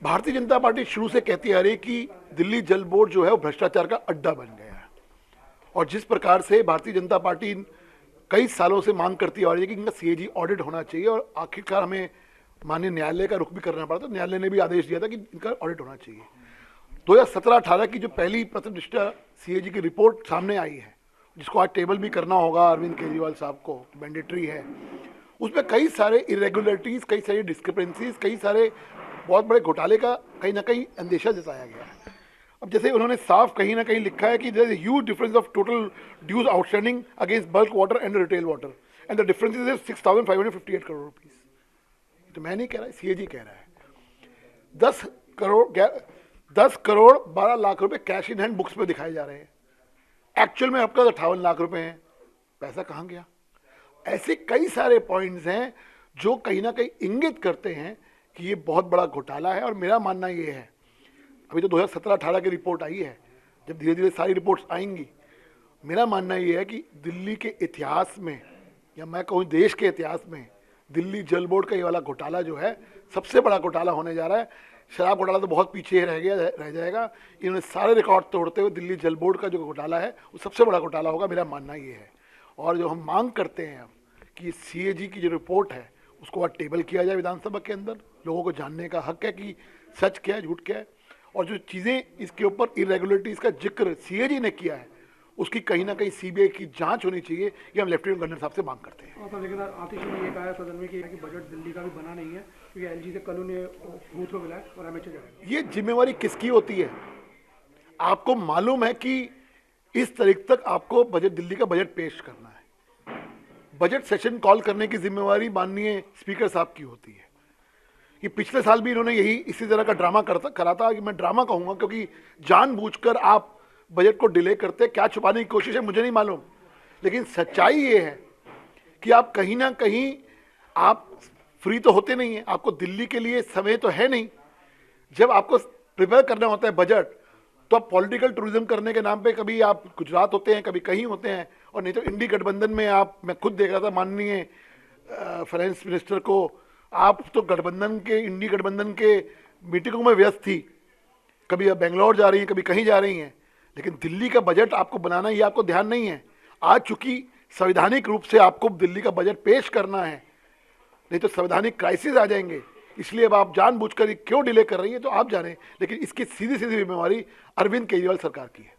Bharatiya Janata party शुरू से कहती आ रही है कि दिल्ली जल बोर्ड जो है वो भ्रष्टाचार का अड्डा बन गया है। और जिस प्रकार से भारतीय जनता पार्टी कई सालों से मांग करती आ रही है कि इनका सीएजी ऑडिट होना चाहिए, और आखिरकार हमें माननीय न्यायालय का रुख भी करना पड़ा, तो न्यायालय ने भी आदेश दिया था कि इनका ऑडिट होना चाहिए। 2017-18 की जो पहली प्रतिनिष्ठा सीएजी की रिपोर्ट सामने आई है, जिसको आज टेबल भी करना होगा अरविंद केजरीवाल साहब को, मैंडेटरी है, उसमें कई सारे इरेगुलरिटीज, कई सारी डिस्क्रिपेंसीज, कई सारे बहुत बड़े घोटाले का कहीं ना कहीं अंदेशा जताया गया है। अब जैसे उन्होंने साफ कहीं ना कहीं लिखा है कि there is huge difference of total dues outstanding against bulk water and retail water and the difference is 6,558 crore rupees. तो मैं नहीं कह रहा, सीएजी कह रहा है। 10 करोड़ 12 लाख रुपए कैश इन हैंड बुक्स में दिखाए जा रहे हैं, एक्चुअल में आपका 58 लाख रुपए हैं। पैसा कहाँ गया? ऐसे कई सारे पॉइंट्स हैं जो कहीं ना कहीं इंगित करते हैं कि ये बहुत बड़ा घोटाला है। और मेरा मानना ये है, अभी तो 2017-18 की रिपोर्ट आई है, जब धीरे धीरे सारी रिपोर्ट्स आएंगी, मेरा मानना ये है कि दिल्ली के इतिहास में, या मैं कहूँ देश के इतिहास में, दिल्ली जल बोर्ड का ये वाला घोटाला जो है सबसे बड़ा घोटाला होने जा रहा है। शराब घोटाला तो बहुत पीछे रह जाएगा। इन्होंने सारे रिकॉर्ड तोड़ते हुए दिल्ली जल बोर्ड का जो घोटाला है वो सबसे बड़ा घोटाला होगा, मेरा मानना ये है। और जो हम मांग करते हैं कि सीएजी की जो रिपोर्ट है उसको आज टेबल किया जाए विधानसभा के अंदर, लोगों को जानने का हक है कि सच क्या है, झूठ क्या है, और जो चीज़ें इसके ऊपर इरेगुलरिटीज़ का जिक्र सीएजी ने किया है उसकी कहीं ना कहीं सीबीआई की जांच होनी चाहिए, ये हम लेफ्टिनेंट गवर्नर साहब से मांग करते हैं। और लेकिन आतिश ने ये कहा है सदन में कि बजट दिल्ली का भी बना नहीं है, क्योंकि एलजी से कल उन्हें बूथ को मिला है और एमएचए जाएगा। ये जिम्मेवारी किसकी होती है? आपको मालूम है कि इस तारीख तक आपको बजट, दिल्ली का बजट पेश करना है। बजट सेशन कॉल करने की जिम्मेवारी माननीय स्पीकर साहब की होती है। कि पिछले साल भी इन्होंने यही इसी तरह का ड्रामा करा था, कि मैं ड्रामा कहूँगा क्योंकि जानबूझकर आप बजट को डिले करते, क्या छुपाने की कोशिश है मुझे नहीं मालूम, लेकिन सच्चाई ये है कि आप कहीं ना कहीं आप फ्री तो होते नहीं हैं, आपको दिल्ली के लिए समय तो है नहीं। जब आपको प्रिपेयर करना होता है बजट, तो आप पॉलिटिकल टूरिज्म करने के नाम पे कभी आप गुजरात होते हैं, कभी कहीं होते हैं, और नहीं तो इंडी गठबंधन में आप, मैं खुद देख रहा था माननीय फाइनेंस मिनिस्टर को, आप तो गठबंधन के, इंडी गठबंधन के मीटिंगों में व्यस्त थी, कभी आप बेंगलोर जा रही हैं, कभी कहीं जा रही हैं, लेकिन दिल्ली का बजट आपको बनाना, ये आपको ध्यान नहीं है। आज चूंकि संवैधानिक रूप से आपको दिल्ली का बजट पेश करना है, नहीं तो संवैधानिक क्राइसिस आ जाएंगे, इसलिए अब आप जानबूझकर क्यों डिले कर रही है तो आप जाने, लेकिन इसकी सीधी सीधी जिम्मेवारी अरविंद केजरीवाल सरकार की है।